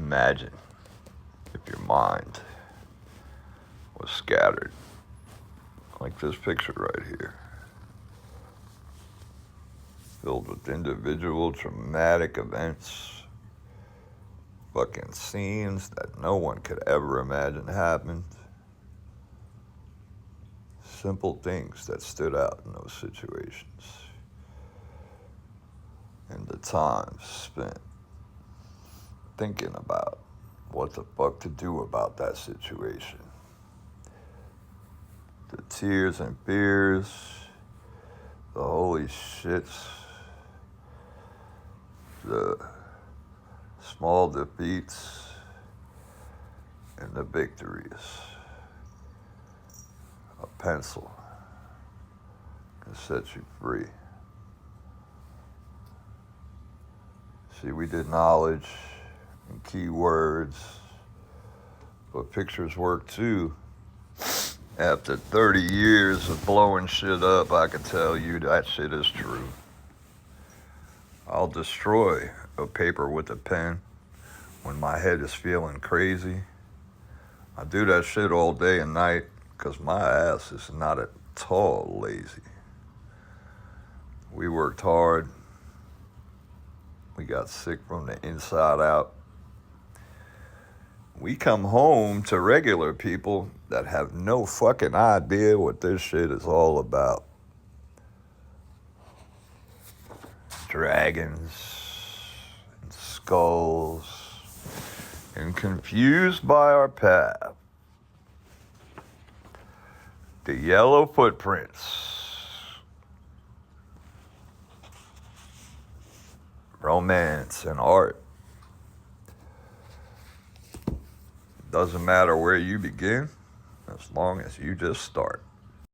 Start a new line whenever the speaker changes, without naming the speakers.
Imagine if your mind was scattered like this picture right here, filled with individual traumatic events, fucking scenes that no one could ever imagine happened. Simple things that stood out in those situations. And the time spent thinking about what the fuck to do about that situation. The tears and fears, the holy shits, the small defeats, and the victories. A pencil can set you free. See, we did knowledge and keywords, but pictures work too. After 30 years of blowing shit up, I can tell you that shit is true. I'll destroy a paper with a pen when my head is feeling crazy. I do that shit all day and night because my ass is not at all lazy. We worked hard. We got sick from the inside out. We come home to regular people that have no fucking idea what this shit is all about. Dragons and skulls and confused by our path. The yellow footprints. Romance and art. Doesn't matter where you begin, as long as you just start.